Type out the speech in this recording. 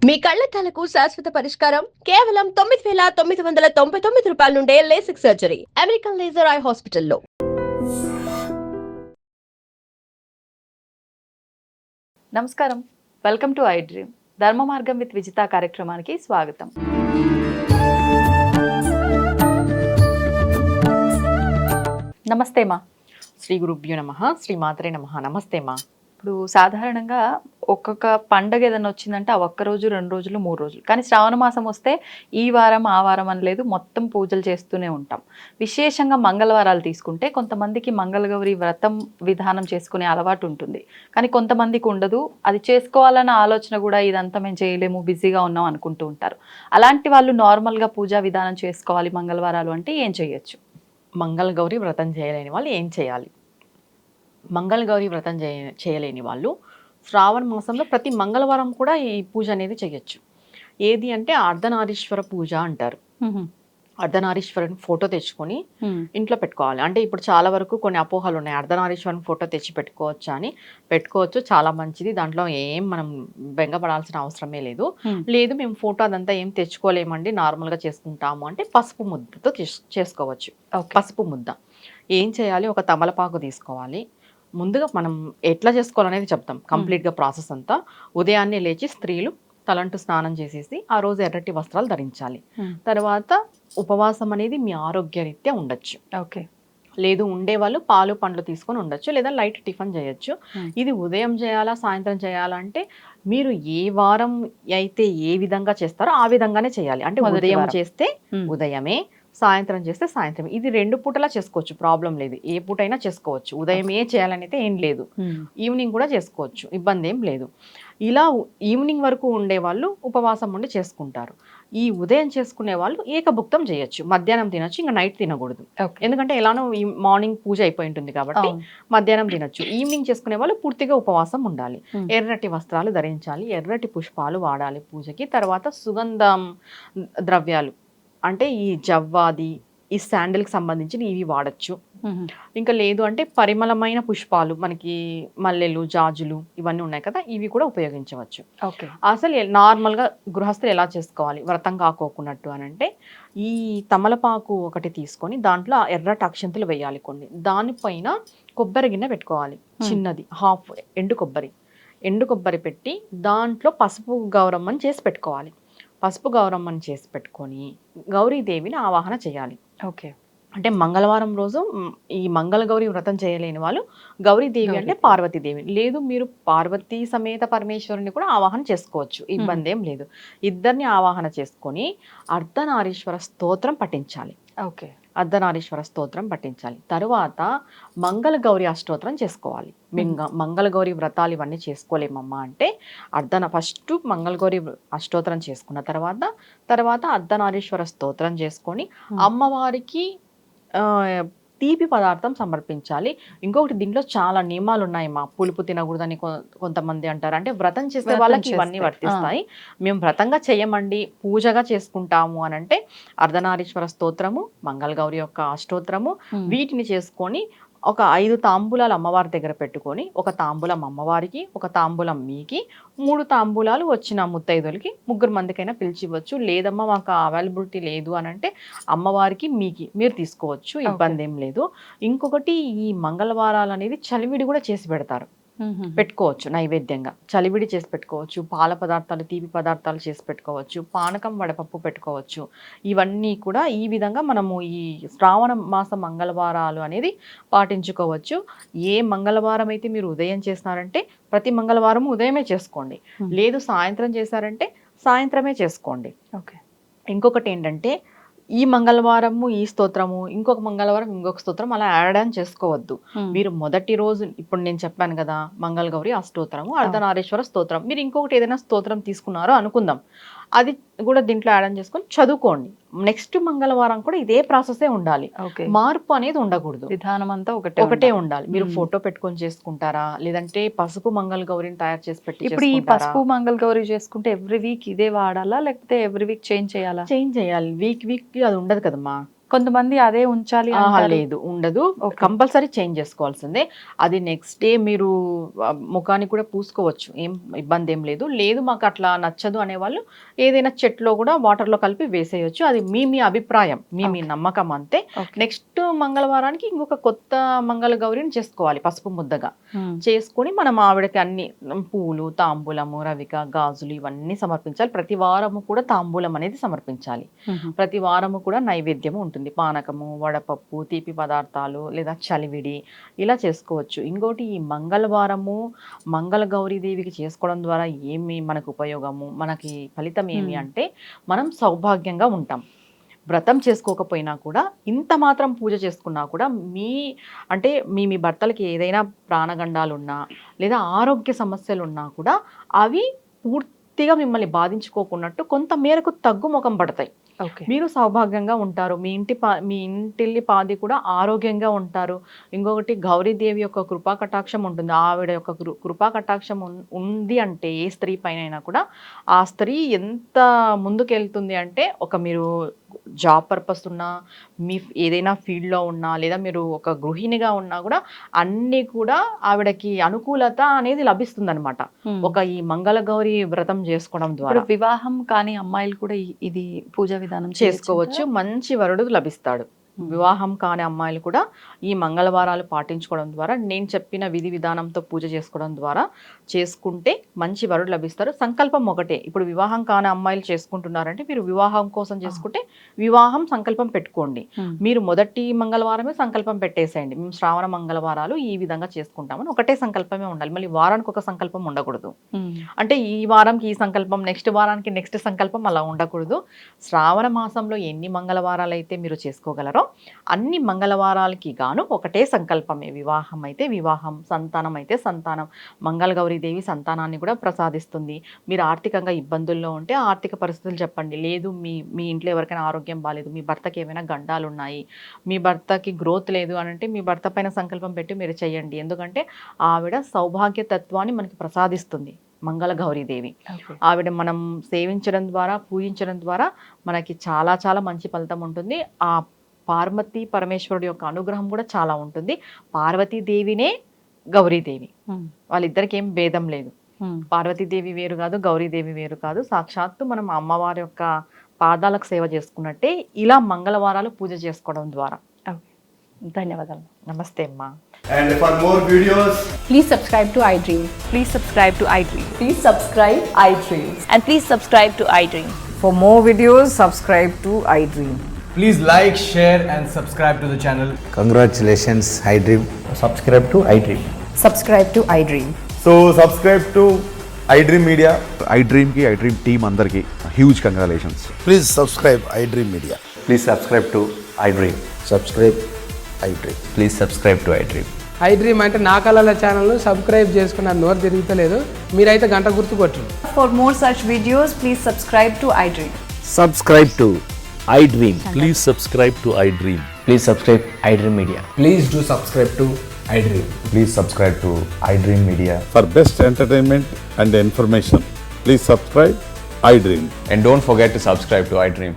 మీ కళ్లద్దాలకు శాశ్వత పరిష్కారం కేవలం 9,999 రూపాయల నుండే LASIK surgery American laser eye హాస్పిటల్లో. నమస్కారం, వెల్కమ్ టు ఐ డ్రీమ్. ధర్మ మార్గం విత్ విజిత కార్యక్రమానికి స్వాగతం. నమస్తే మా. శ్రీ గురుభ్యో నమ. శ్రీ మాత్రే నమ. నమస్తే మా. ఇప్పుడు సాధారణంగా ఒక్కొక్క పండగ ఏదైనా వచ్చిందంటే ఆ ఒక్క రోజు 2 రోజులు 3 రోజులు, కానీ శ్రావణ మాసం వస్తే ఈ వారం ఆ వారం అని లేదు, మొత్తం పూజలు చేస్తూనే ఉంటాం. విశేషంగా మంగళవారాలు తీసుకుంటే కొంతమందికి మంగళగౌరి వ్రతం విధానం చేసుకునే అలవాటు ఉంటుంది, కానీ కొంతమందికి ఉండదు. అది చేసుకోవాలన్న ఆలోచన కూడా ఇదంతా మేము చేయలేము, బిజీగా ఉన్నాం అనుకుంటూ ఉంటారు. అలాంటి వాళ్ళు నార్మల్గా పూజా విధానం చేసుకోవాలి మంగళవారాలు అంటే ఏం చేయొచ్చు? మంగళగౌరి వ్రతం చేయలేని వాళ్ళు ఏం చేయాలి? మంగళగౌరి వ్రతం చేయలేని వాళ్ళు శ్రావణ మాసంలో ప్రతి మంగళవారం కూడా ఈ పూజ అనేది చేయొచ్చు. ఏది అంటే అర్ధనారీశ్వర పూజ అంటారు. అర్ధనారీశ్వరుని ఫోటో తెచ్చుకొని ఇంట్లో పెట్టుకోవాలి. అంటే ఇప్పుడు చాలా వరకు కొన్ని అపోహలు ఉన్నాయి, అర్ధనారీశ్వరుని ఫోటో తెచ్చి పెట్టుకోవచ్చా అని. పెట్టుకోవచ్చు, చాలా మంచిది, దాంట్లో ఏం మనం బెంగపడాల్సిన అవసరమే లేదు. లేదు మేము ఫోటో అదంతా ఏం తెచ్చుకోలేమండి, నార్మల్గా చేసుకుంటాము అంటే పసుపు ముద్దతో చేసుకోవచ్చు. పసుపు ముద్ద ఏం చేయాలి? ఒక తమలపాకు తీసుకోవాలి. ముందుగా మనం ఎట్లా చేసుకోవాలనేది చెప్తాం, కంప్లీట్గా ప్రాసెస్ అంతా. ఉదయాన్నే లేచి స్త్రీలు తలంటు స్నానం చేసేసి ఆ రోజు ఎర్రటి వస్త్రాలు ధరించాలి. తర్వాత ఉపవాసం అనేది మీ ఆరోగ్యరీత్యా ఉండొచ్చు. ఓకే. లేదు ఉండేవాళ్ళు పాలు పండ్లు తీసుకొని ఉండొచ్చు, లేదా లైట్ టిఫిన్ చేయొచ్చు. ఇది ఉదయం చేయాలా సాయంత్రం చేయాలా అంటే మీరు ఏ వారం అయితే ఏ విధంగా చేస్తారో ఆ విధంగానే చేయాలి. అంటే ఉదయం చేస్తే ఉదయమే, సాయంత్రం చేస్తే సాయంత్రం. ఇది 2 పూటలా చేసుకోవచ్చు, ప్రాబ్లం లేదు. ఏ పూట అయినా చేసుకోవచ్చు. ఉదయమే చేయాలని అయితే ఏం లేదు, ఈవినింగ్ కూడా చేసుకోవచ్చు, ఇబ్బంది ఏం లేదు. ఇలా ఈవినింగ్ వరకు ఉండే వాళ్ళు ఉపవాసం ఉండి చేసుకుంటారు. ఈ ఉదయం చేసుకునే వాళ్ళు ఏకభుక్తం చేయొచ్చు. మధ్యాహ్నం తినొచ్చు, ఇంకా నైట్ తినకూడదు. ఎందుకంటే ఎలానో ఈ మార్నింగ్ పూజ అయిపోయి ఉంటుంది కాబట్టి మధ్యాహ్నం తినొచ్చు. ఈవినింగ్ చేసుకునే వాళ్ళు పూర్తిగా ఉపవాసం ఉండాలి. ఎర్రటి వస్త్రాలు ధరించాలి, ఎర్రటి పుష్పాలు వాడాలి పూజకి. తర్వాత సుగంధం ద్రవ్యాలు అంటే ఈ జవ్వాది, ఈ శాండిల్కి సంబంధించిన ఇవి వాడచ్చు. ఇంకా లేదు అంటే పరిమళమైన పుష్పాలు, మనకి మల్లెలు, జాజులు ఇవన్నీ ఉన్నాయి కదా, ఇవి కూడా ఉపయోగించవచ్చు. అసలు నార్మల్గా గృహస్థులు ఎలా చేసుకోవాలి వ్రతం కాకోకున్నట్టు అని అంటే, ఈ తమలపాకు ఒకటి తీసుకొని దాంట్లో ఎర్రటి అక్షంతలు వేయాలి కొన్ని. దానిపైన కొబ్బరి గిన్నె పెట్టుకోవాలి, చిన్నది, హాఫ్ ఎండు కొబ్బరి పెట్టి దాంట్లో పసుపు గౌరమ్మని చేసి పెట్టుకోవాలి. పసుపు గౌరమ్మని చేసి పెట్టుకొని గౌరీదేవిని ఆవాహన చేయాలి. ఓకే. అంటే మంగళవారం రోజు ఈ మంగళగౌరి వ్రతం చేయలేని వాళ్ళు గౌరీదేవి అంటే పార్వతీదేవి, లేదు మీరు పార్వతీ సమేత పరమేశ్వరుని కూడా ఆవాహన చేసుకోవచ్చు, ఇబ్బంది ఏం లేదు. ఇద్దరిని ఆవాహన చేసుకొని అర్ధనారీశ్వర స్తోత్రం పఠించాలి. ఓకే. అర్ధనారీశ్వర స్తోత్రం పఠించాలి. తరువాత మంగళగౌరి అష్టోత్రం చేసుకోవాలి. మంగళగౌరి వ్రతాలు ఇవన్నీ చేసుకోలేమమ్మా అంటే ఫస్ట్ మంగళగౌరి అష్టోత్రం చేసుకున్న తర్వాత అర్ధనారీశ్వర స్తోత్రం చేసుకొని అమ్మవారికి తీపి పదార్థం సమర్పించాలి. ఇంకొకటి, దీంట్లో చాలా నియమాలు ఉన్నాయి మా. పులుపు తినకూడదని కొంతమంది అంటారు. అంటే వ్రతం చేసే వాళ్ళకి ఇవన్నీ వర్తిస్తాయి. మేము వ్రతంగా చేయమండి, పూజగా చేసుకుంటాము అని అంటే అర్ధనారీశ్వర స్తోత్రము, మంగళగౌరి యొక్క అష్టోత్రము, వీటిని చేసుకొని ఒక 5 తాంబూలాలు అమ్మవారి దగ్గర పెట్టుకొని, ఒక తాంబూలం అమ్మవారికి, ఒక తాంబూలం మీకి, 3 తాంబూలాలు వచ్చిన ముత్తైదులకి 3 మందికైనా పిలిచివ్వచ్చు. లేదమ్మా మాకు అవైలబిలిటీ లేదు అని అంటే అమ్మవారికి మీకి మీరు తీసుకోవచ్చు, ఇబ్బంది ఏం లేదు. ఇంకొకటి, ఈ మంగళవారాలు అనేది చలివిడి కూడా చేసి పెట్టుకోవచ్చు నైవేద్యంగా. చలివిడి చేసి పెట్టుకోవచ్చు, పాల పదార్థాలు, తీపి పదార్థాలు చేసి పెట్టుకోవచ్చు, పానకం, వడపప్పు పెట్టుకోవచ్చు. ఇవన్నీ కూడా ఈ విధంగా మనము ఈ శ్రావణ మాస మంగళవారాలు అనేది పాటించుకోవచ్చు. ఏ మంగళవారం అయితే మీరు ఉదయం చేస్తున్నారంటే ప్రతి మంగళవారం ఉదయమే చేసుకోండి, లేదు సాయంత్రం చేశారంటే సాయంత్రమే చేసుకోండి. ఓకే. ఇంకొకటి ఏంటంటే ఈ మంగళవారము ఈ స్తోత్రము, ఇంకొక మంగళవారం ఇంకొక స్తోత్రం, అలా యాడ్ ఆన్ చేసుకోవద్దు. మీరు మొదటి రోజు ఇప్పుడు నేను చెప్పాను కదా, మంగళగౌరి ఆ స్తోత్రము, అర్ధనారీశ్వర స్తోత్రం, మీరు ఇంకొకటి ఏదైనా స్తోత్రం తీసుకున్నారో అనుకుందాం, అది కూడా దీంట్లో యాడ్ ఆన్ చేసుకొని చదువుకోండి. నెక్స్ట్ మంగళవారం కూడా ఇదే ప్రాసెసే ఉండాలి, మార్పు అనేది ఉండకూడదు, విధానం అంతా ఒకటే ఉండాలి. మీరు ఫోటో పెట్టుకొని చేసుకుంటారా, లేదంటే పసుపు మంగళగౌరిని తయారు చేసి పెట్టి, ఇప్పుడు ఈ పసుపు మంగళగౌరి చేసుకుంటే ఎవ్రీ వీక్ ఇదే వాడాలా, లేకపోతే ఎవ్రీ వీక్ చేంజ్ చేయాలా? చేంజ్ చేయాలి. వీక్ అది ఉండదు కదమ్మా. కొంతమంది అదే ఉంచాలి ఆహా, అంటారు. లేదు, ఉండదు. Okay. కంపల్సరీ చేంజ్ చేసుకోవాల్సిందే. అది నెక్స్ట్ డే మీరు ముఖానికి కూడా పూసుకోవచ్చు, ఏం ఇబ్బంది ఏం లేదు. లేదు మాకు అట్లా నచ్చదు అనేవాళ్ళు ఏదైనా చెట్లో కూడా వాటర్లో కలిపి వేసేయచ్చు. అది మీ అభిప్రాయం, మీ Okay. నమ్మకం అంతే. Okay. నెక్స్ట్ మంగళవారానికి ఇంకొక కొత్త మంగళ గౌరిని చేసుకోవాలి పసుపు ముద్దగా. Hmm. చేసుకొని మనం ఆవిడకి అన్ని పూలు, తాంబూలము, రవిక, గాజులు ఇవన్నీ సమర్పించాలి. ప్రతి వారము కూడా తాంబూలం అనేది సమర్పించాలి. Mhm. ప్రతి వారము కూడా నైవేద్యము ఉంటుంది, పానకము, వడపప్పు, తీపి పదార్థాలు లేదా చలివిడి ఇలా చేసుకోవచ్చు. ఇంకోటి ఈ మంగళవారము మంగళ గౌరీదేవికి చేసుకోవడం ద్వారా ఏమి మనకు ఉపయోగము, మనకి ఫలితం ఏమి అంటే మనం సౌభాగ్యంగా ఉంటాం. వ్రతం చేసుకోకపోయినా కూడా ఇంత మాత్రం పూజ చేసుకున్నా కూడా మీ భర్తలకి ఏదైనా ప్రాణగండాలు ఉన్నా లేదా ఆరోగ్య సమస్యలు ఉన్నా కూడా అవి పూర్తిగా మిమ్మల్ని బాధించుకోకున్నట్టు కొంత మేరకు తగ్గుముఖం పడతాయి. Okay. మీరు సౌభాగ్యంగా ఉంటారు, మీ ఇంటిల్లి పాది కూడా ఆరోగ్యంగా ఉంటారు. ఇంకొకటి గౌరీదేవి యొక్క కృపా కటాక్షం ఉంటుంది. ఆవిడ యొక్క కృపా కటాక్షం ఉంది అంటే ఏ స్త్రీ పైన కూడా ఆ స్త్రీ ఎంత ముందుకెళ్తుంది అంటే, మీరు జాబ్ పర్పస్ ఉన్నా, మీ ఏదైనా ఫీల్డ్లో ఉన్నా, లేదా మీరు ఒక గృహిణిగా ఉన్నా కూడా అన్నీ కూడా ఆవిడకి అనుకూలత అనేది లభిస్తుంది అనమాట. ఈ మంగళ గౌరి వ్రతం చేసుకోవడం ద్వారా వివాహం కానీ అమ్మాయిలు కూడా ఇది పూజా విధానం చేసుకోవచ్చు. మంచి వరుడు లభిస్తాడు. వివాహం కాని అమ్మాయిలు కూడా ఈ మంగళవారాలు పాటించుకోవడం ద్వారా, నేను చెప్పిన విధి విధానంతో పూజ చేసుకోవడం ద్వారా చేసుకుంటే మంచి వరుడు లభిస్తారు. సంకల్పం ఒకటే. ఇప్పుడు వివాహం కాని అమ్మాయిలు చేసుకుంటున్నారంటే మీరు వివాహం కోసం చేసుకుంటే వివాహం సంకల్పం పెట్టుకోండి. మీరు మొదటి మంగళవారమే సంకల్పం పెట్టేసేయండి, మేము శ్రావణ మంగళవారాలు ఈ విధంగా చేసుకుంటామని ఒకటే సంకల్పమే ఉండాలి. మళ్ళీ వారానికి ఒక సంకల్పం ఉండకూడదు. అంటే ఈ వారంకి ఈ సంకల్పం, నెక్స్ట్ వారానికి నెక్స్ట్ సంకల్పం అలా ఉండకూడదు. శ్రావణ మాసంలో ఎన్ని మంగళవారాలు అయితే మీరు చేసుకోగలరో అన్ని మంగళవారాలకి గాను ఒకటే సంకల్పమే. వివాహం అయితే వివాహం, సంతానం అయితే సంతానం. మంగళ గౌరీదేవి సంతానాన్ని కూడా ప్రసాదిస్తుంది. మీరు ఆర్థికంగా ఇబ్బందుల్లో ఉంటే ఆర్థిక పరిస్థితులు చెప్పండి. లేదు మీ ఇంట్లో ఎవరికైనా ఆరోగ్యం బాగాలేదు, మీ భర్తకి ఏమైనా గండాలు ఉన్నాయి, మీ భర్తకి గ్రోత్ లేదు అని అంటే మీ భర్త పైన సంకల్పం పెట్టి మీరు చేయండి. ఎందుకంటే ఆవిడ సౌభాగ్య తత్వాన్ని మనకి ప్రసాదిస్తుంది మంగళ గౌరీదేవి. ఆవిడ మనం సేవించడం ద్వారా, పూజించడం ద్వారా మనకి చాలా చాలా మంచి ఫలితం ఉంటుంది. ఆ పార్వతీ పరమేశ్వరుడు యొక్క అనుగ్రహం కూడా చాలా ఉంటుంది. పార్వతీదేవినే గౌరీదేవి, వాళ్ళిద్దరికి ఏం భేదం లేదు. పార్వతీదేవి వేరు కాదు, గౌరీదేవి వేరు కాదు. సాక్షాత్తు మనం అమ్మవారి యొక్క పాదాలకు సేవ చేసుకున్నట్టే ఇలా మంగళవారాలు పూజ చేసుకోవడం ద్వారా. ధన్యవాదాలు. నమస్తే అమ్మా. And for more videos, Please subscribe to iDream. Please subscribe to iDream. Please subscribe iDream. And please subscribe to iDream. For more videos, subscribe to iDream. please like, share and subscribe to the channel. Congratulations, iDream. Subscribe to iDream. Subscribe to iDream. So subscribe to iDream Media. iDream team andarki huge congratulations. Please subscribe iDream Media. Please subscribe to iDream. Subscribe iDream. Please subscribe to iDream. iDream అంటే నా కళల ఛానల్ను subscribe చేసుకున్న నోరు తిరుగుతలేదు, మీరైతే గంట గుర్తు కొట్టండి. For more such videos, please subscribe to iDream. Subscribe to iDream. Please subscribe to iDream. Please subscribe iDream Media. Please do subscribe to iDream. Please subscribe to iDream Media. For best entertainment and information, please subscribe iDream. And don't forget to subscribe to iDream.